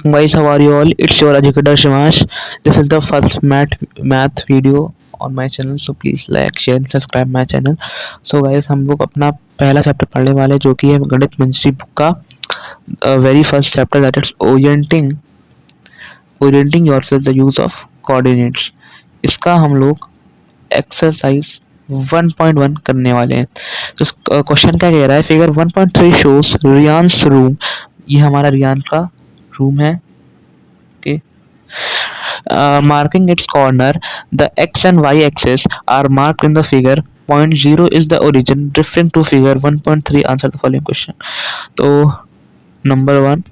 Assalamualaikum guys, how are you all? It's your educator Shimash. This is the first math video on my channel, so please like, share, and subscribe my channel. So guys, हम लोग अपना पहला chapter पढ़ने वाले हैं, जो कि है गणित मंत्री बुक का very first chapter, that is orienting yourself the use of coordinates. इसका हम लोग एक्सरसाइज 1.1 करने वाले हैं। तो क्वेश्चन क्या कह रहा है, फिगर 1.3 शोज रियान्स रूम। ये हमारा रियान का रूम है। Okay, marking its corner, the x and y axis are marked in the figure. Point 0 is the origin. Referring to figure 1.3, answer the following question. So number 1,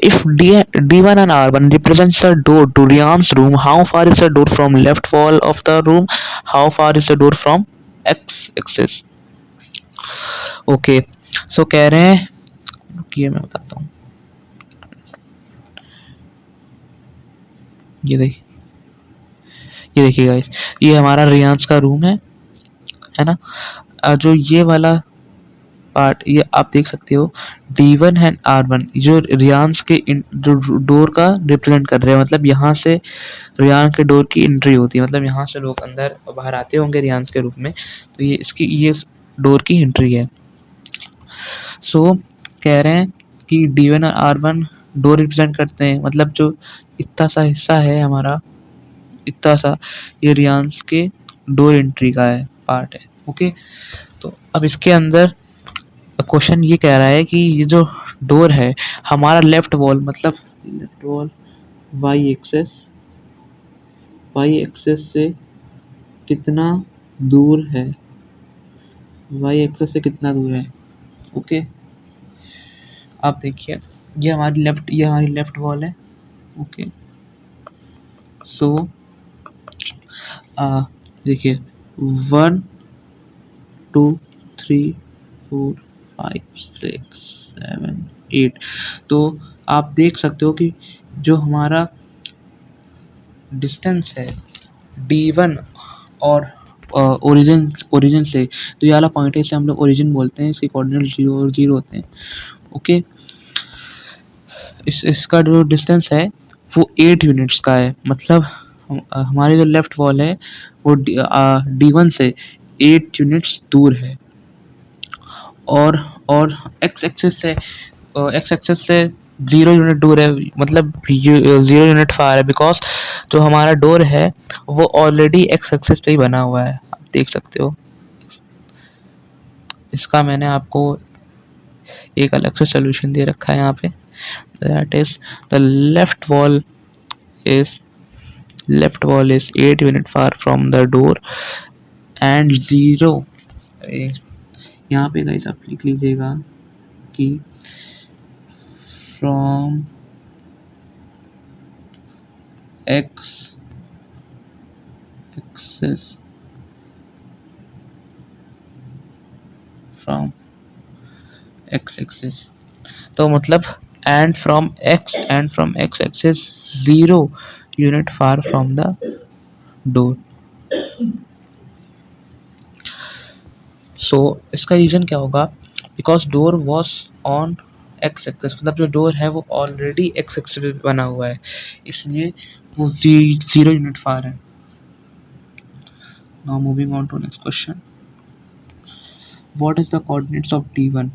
if D1 and R1 represents the door to Rian's room, how far is the door from left wall of the room? How far is the door from x axis? Okay, so कह रहे हैं कि मैं बताता हूँ। ये देखिए guys, ये हमारा रियांस का रूम है ना। जो ये वाला पार्ट, ये आप देख सकते हो, D1 एंड R1 जो रियांस के जो डोर का रिप्रेजेंट कर रहे हैं। मतलब यहाँ से रियान के डोर की एंट्री होती है, मतलब यहाँ से लोग अंदर बाहर आते होंगे रियांस के रूप में, तो ये डोर की एंट्री है। सो कह रहे हैं कि D1 और R1 डोर रिप्रेजेंट करते हैं, मतलब जो इतना सा हिस्सा है हमारा, इतना सा, ये रियांस के डोर एंट्री का है, पार्ट है। ओके, तो अब इसके अंदर क्वेश्चन ये कह रहा है कि ये जो डोर है हमारा लेफ्ट वॉल, मतलब लेफ्ट वॉल वाई एक्सेस से कितना दूर है, वाई एक्सेस से कितना दूर है। ओके, आप देखिए, ये हमारी लेफ्ट वॉल है। ओके, सो देखिए 1 2 3 4 5 6 7 8, तो आप देख सकते हो कि जो हमारा डिस्टेंस है D1 और ओरिजिन से, तो ये वाला पॉइंट है, इसे हम लोग ओरिजिन बोलते हैं, इसके कोऑर्डिनेट 0 और 0 होते हैं। ओके, इसका जो डिस्टेंस है वो 8 यूनिट्स का है। मतलब हमारी जो लेफ्ट वॉल है वो D1 से 8 यूनिट्स दूर है। और एक्स एक्सेस से 0 यूनिट दूर है, मतलब 0 यूनिट फार है, बिकॉज जो हमारा डोर है वो ऑलरेडी एक्स एक्सेस पे ही बना हुआ है। आप देख सकते हो, इसका मैंने आपको एक अलग से सोल्यूशन दे रखा है यहाँ पे, that is the left wall is 8 unit far from the door and 0, यहाँ पे गाइस आप लिख लीजिएगा कि from X axis, from X axis, तो मतलब and from X axis 0 unit far from the door. So इसका रीजन क्या होगा, because door was on X axis, मतलब जो डोर है वो ऑलरेडी एक्स एक्सेस पे बना हुआ है, इसलिए वो 0 यूनिट फार है। Now moving on to next question, what is the coordinates of D1।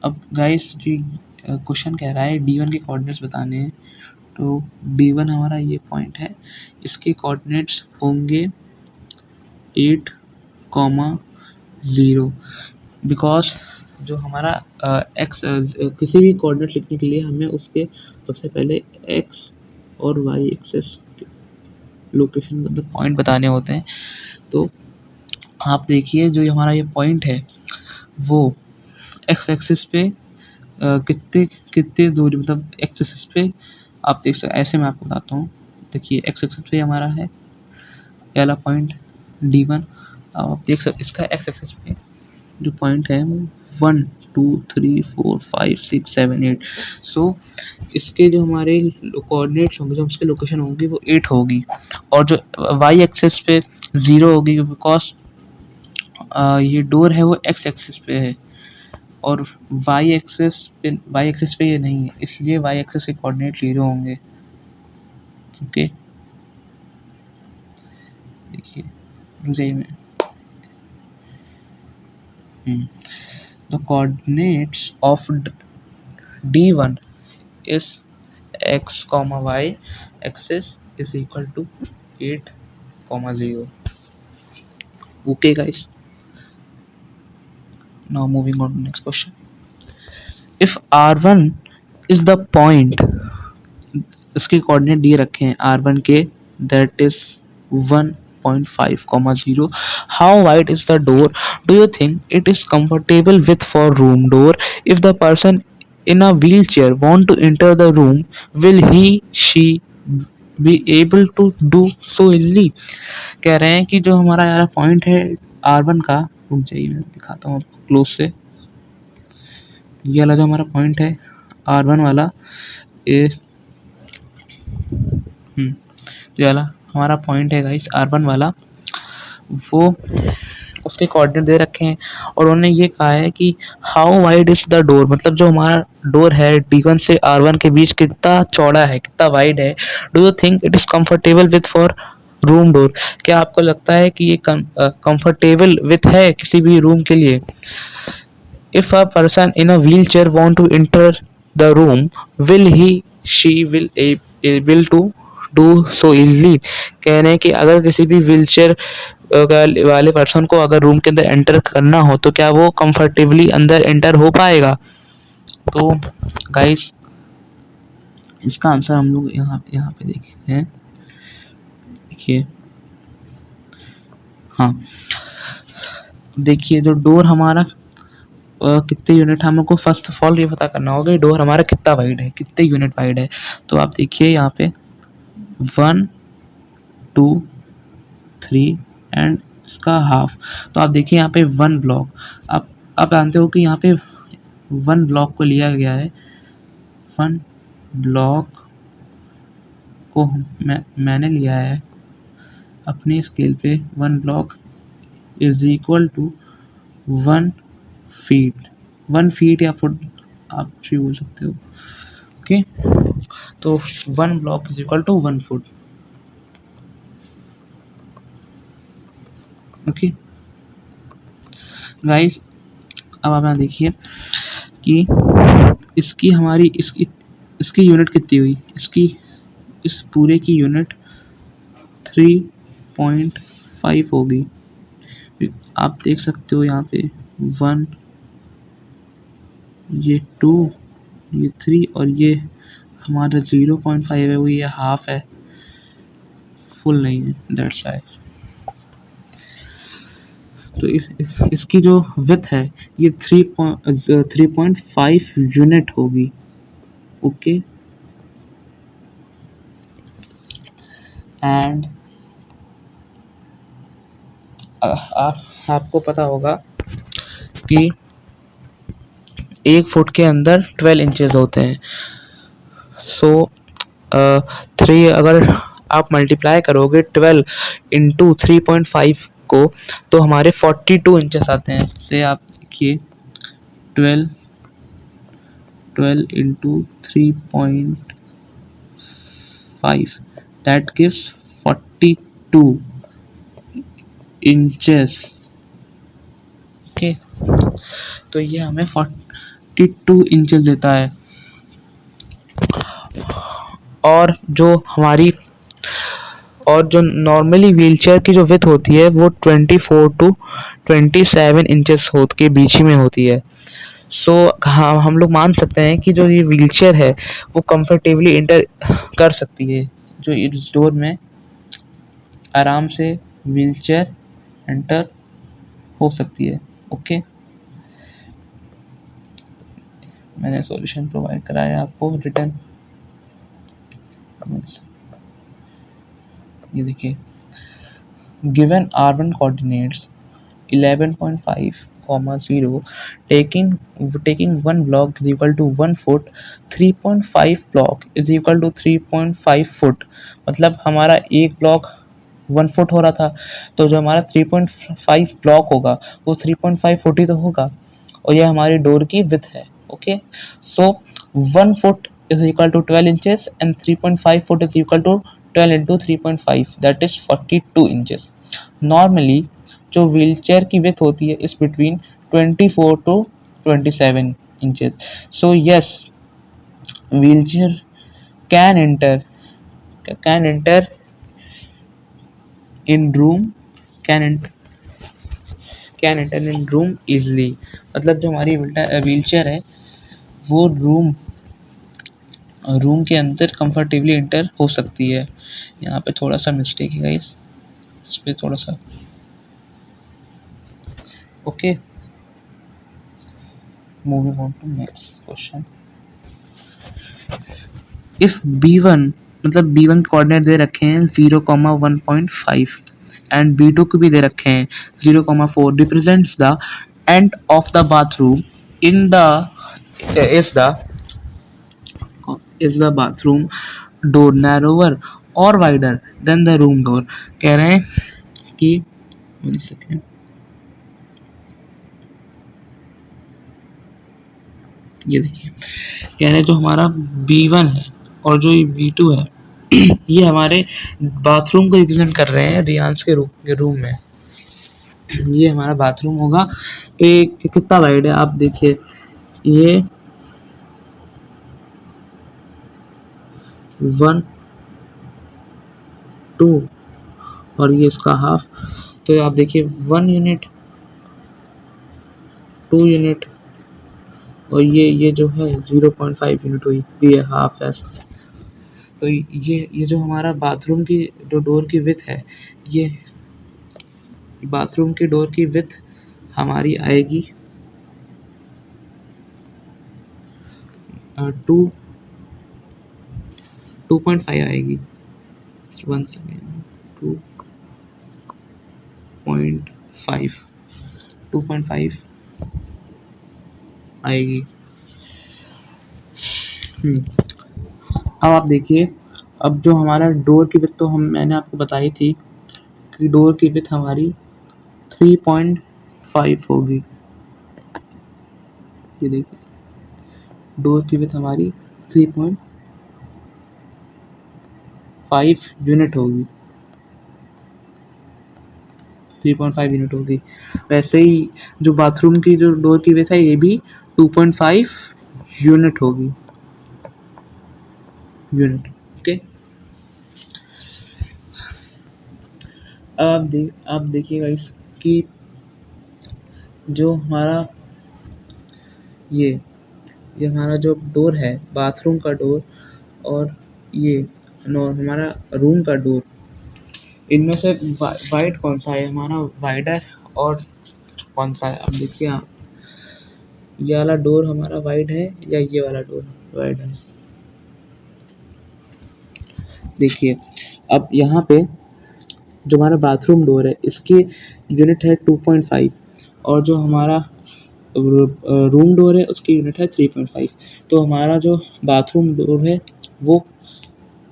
अब गाइस जी क्वेश्चन कह रहा है D1 के कोऑर्डिनेट्स बताने हैं, तो D1 हमारा ये पॉइंट है, इसके कोऑर्डिनेट्स होंगे 8, 0, बिकॉज जो हमारा किसी भी कोऑर्डिनेट लिखने के लिए हमें उसके सबसे पहले एक्स और वाई एक्सेस लोकेशन, मतलब पॉइंट बताने होते हैं। तो आप देखिए, जो हमारा ये पॉइंट है वो एक्स एक्सिस पे कितने दूरी, मतलब एक्स एक्सिस पे आप देख सकते, ऐसे मैं आपको बताता हूँ। देखिए एक्स एक्सिस पे हमारा है ये वाला पॉइंट D1, आप देख सकते इसका एक्स एक्सिस पे जो पॉइंट है वो 1 2 3 4 5 6 7 8, सो इसके जो हमारे कोऑर्डिनेट्स होंगे, जो उसके लोकेशन होंगी वो 8 होगी, और जो वाई एक्सिस पे 0 होगी, बिकॉज ये डोर है वो एक्स एक्सिस पे है। और वाई एक्सिस पे ये नहीं है, इसलिए वाई एक्सिस के कोऑर्डिनेट 0 होंगे। ओके, देखिए रुझाई में the coordinates of D1 is x comma y axis is equal to 8 comma 0. Okay guys, now moving on to next question. If r1 is the point, इसके कोऑर्डिनेट दिए रखे हैं r1 के, that is 1.5 comma 0. How wide is the door? Do you think it is comfortable with for room door? If the person in a wheelchair want to enter the room, will he she be able to do so easily? कह रहे हैं कि जो हमारा यार point है r1 का, रुक जाइए मैं दिखाता हूँ आपको क्लोज से। ये वाला जो हमारा पॉइंट है r1 वाला, ये जो वाला हमारा पॉइंट है गाइस r1 वाला, वो उसके कोऑर्डिनेट दे रखे हैं और उन्होंने ये कहा है कि how wide is the door, मतलब जो हमारा डोर है D1 से R1 के बीच कितना चौड़ा है, कितना वाइड है। Do you think it is comfortable with for room door? क्या आपको लगता है कि ये कंफर्टेबल विथ है किसी भी रूम के लिए? If a person in a wheelchair want to enter the room, will he she will able to do so easily? कह रहे हैं कि अगर किसी भी व्हील चेयर वाले पर्सन को अगर रूम के अंदर एंटर करना हो तो क्या वो कंफर्टेबली अंदर एंटर हो पाएगा? तो गाइस इसका आंसर हम लोग यहाँ यहाँ पे देखते हैं। देखिए, हाँ देखिए, जो डोर हमारा कितने यूनिट, हमको फर्स्ट ऑफ ऑल ये पता करना होगा डोर हमारा कितना वाइड है, कितने यूनिट वाइड है। तो आप देखिए यहाँ पे 1 2 3 एंड इसका हाफ। तो आप देखिए यहाँ पे 1 ब्लॉक, आप जानते हो कि यहाँ पे 1 ब्लॉक को लिया गया है, 1 ब्लॉक को मैंने लिया है अपनी स्केल पे, 1 block is equal to 1 feet, 1 feet या फुट आप भी बोल सकते हो। ओके, तो 1 block is equal to 1 foot. Okay guys, अब आप यहाँ देखिए कि इसकी हमारी इसकी यूनिट कितनी हुई, इसकी इस पूरे की यूनिट 3.5 होगी। आप देख सकते हो यहाँ पे 1, ये 2, ये 3 और ये हमारा 0.5 है, वो ये हाफ है, फुल नहीं है, दैट्स वाई। तो इसकी जो विड्थ है ये 3.5 यूनिट होगी। ओके, एंड आपको पता होगा कि 1 फुट के अंदर 12 इंचेस होते हैं। सो 3 अगर आप मल्टीप्लाई करोगे 12 इंटू 3.5 को, तो हमारे 42 इंचेस आते हैं। से आप देखिए 12 into 3.5 that gives 42 inches. Okay, तो ये हमें 42 इंचेस देता है। और जो नॉर्मली व्हीलचेयर की जो विड्थ होती है वो 24 टू 27 इंचेस के बीच ही में होती है। सो हाँ, हम लोग मान सकते हैं कि जो ये व्हीलचेयर है वो कंफर्टेबली एंटर कर सकती है, जो इस डोर में आराम से व्हीलचेयर एंटर हो सकती है। ओके, मैंने सॉल्यूशन प्रोवाइड कराया आपको रिटर्न। ये देखिए, given R1 coordinates 11.5, 0, taking 1 block is equal to 1 foot, 3.5 block is equal to 3.5 foot। मतलब हमारा एक ब्लॉक 1 फुट हो रहा था, तो जो हमारा 3.5 ब्लॉक होगा वो 3.5 फुट ही तो होगा। और ये हमारी डोर की विथ है। Okay, so 1 foot is equal to 12 inches and 3.5 foot is equal to 12 into 3.5 that is 42 inches. Normally जो व्हील चेयर की विथ होती है is between 24 to 27 inches. So yes, wheelchair can enter in room can enter can enter in room easily. मतलब जो हमारी wheel chair है वो room के अंदर कंफर्टेबली इंटर हो सकती है। यहाँ पे थोड़ा सा मिस्टेक है गाइस, इस पे थोड़ा सा। Okay, moving on to next question. If B1 मतलब B1 कोऑर्डिनेट दे रखे हैं 0,1.5 एंड B2 को भी दे रखे हैं 0,4 represents the end of the bathroom in the is the bathroom door narrower और wider than the room door. कह रहे हैं कि 1 सेकेंड, ये देखिए, कह रहे हैं जो हमारा B1 है और जो ये B2 है ये हमारे बाथरूम को रिप्रेजेंट कर रहे हैं रियांस के रूम में। ये हमारा बाथरूम होगा, तो ये कितना वाइड है आप देखिए, ये 1 2 और ये इसका हाफ, तो आप देखिए 1 यूनिट 2 यूनिट और ये जो है 0.5 यूनिट हुई, ये हाफ है। तो ये जो हमारा बाथरूम की जो डोर की विथ है, ये बाथरूम की डोर की विथ हमारी आएगी 2.5 आएगी। 1 सेकेंड, 2.5 2.5 आएगी। अब आप देखिए, अब जो हमारा डोर की विड्थ तो मैंने आपको बताई थी कि डोर की विड्थ हमारी 3.5 होगी। ये देखिए, डोर की विड्थ हमारी 3.5 यूनिट होगी, 3.5 यूनिट होगी। वैसे ही जो बाथरूम की जो डोर की विड्थ है ये भी 2.5 यूनिट होगी, यूनिट। ओके, अब आप देखिएगा इसकी जो हमारा ये हमारा जो डोर है बाथरूम का डोर और ये हमारा रूम का डोर, इनमें से वाइड कौन सा है हमारा, वाइडर और कौन सा है। अब देखिए आप, ये वाला डोर हमारा वाइड है या ये वाला डोर वाइड है। देखिए अब यहाँ पे जो हमारा बाथरूम डोर है इसकी यूनिट है 2.5 और जो हमारा रूम डोर है उसकी यूनिट है 3.5। तो हमारा जो बाथरूम डोर है वो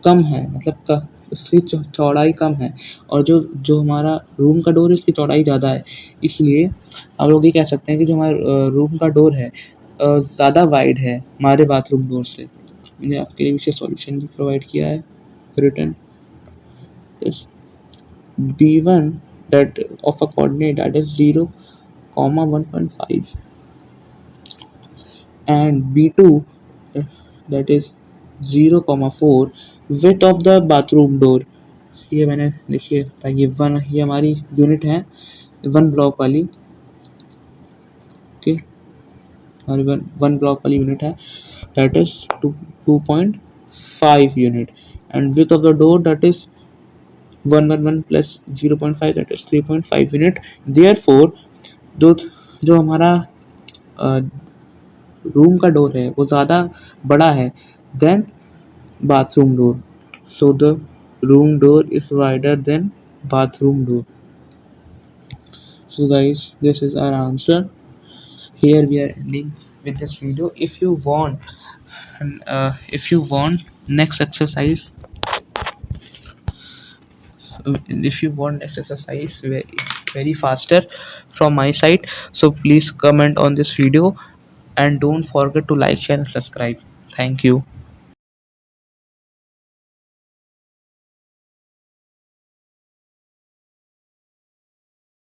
कम है, मतलब उसकी चौड़ाई कम है, और जो जो हमारा रूम का डोर है उसकी चौड़ाई ज़्यादा है। इसलिए हम लोग ये कह सकते हैं कि जो हमारा रूम का डोर है ज़्यादा वाइड है हमारे बाथरूम डोर से। मैंने आपके लिए विशेष सॉल्यूशन भी प्रोवाइड किया है return is B1 that of a coordinate that is 0, 1.5 and B2 that is 0, 4 width of the bathroom door। ये मैंने देखिए ये 1, ये हमारी यूनिट है 1 ब्लॉक वाली। ओके, हमारी 1 ब्लॉक वाली यूनिट है that is 2.5 unit and width of the door that is 111 plus 0.5 that is 3.5 unit. therefore जो हमारा रूम का डोर है वो ज़्यादा बड़ा है then bathroom door, so the room door is wider than bathroom door। So guys, this is our answer. Here we are ending with this video. If you want next exercise, if you want next exercise very faster from my side. So please comment on this video and don't forget to like, share and subscribe. Thank you.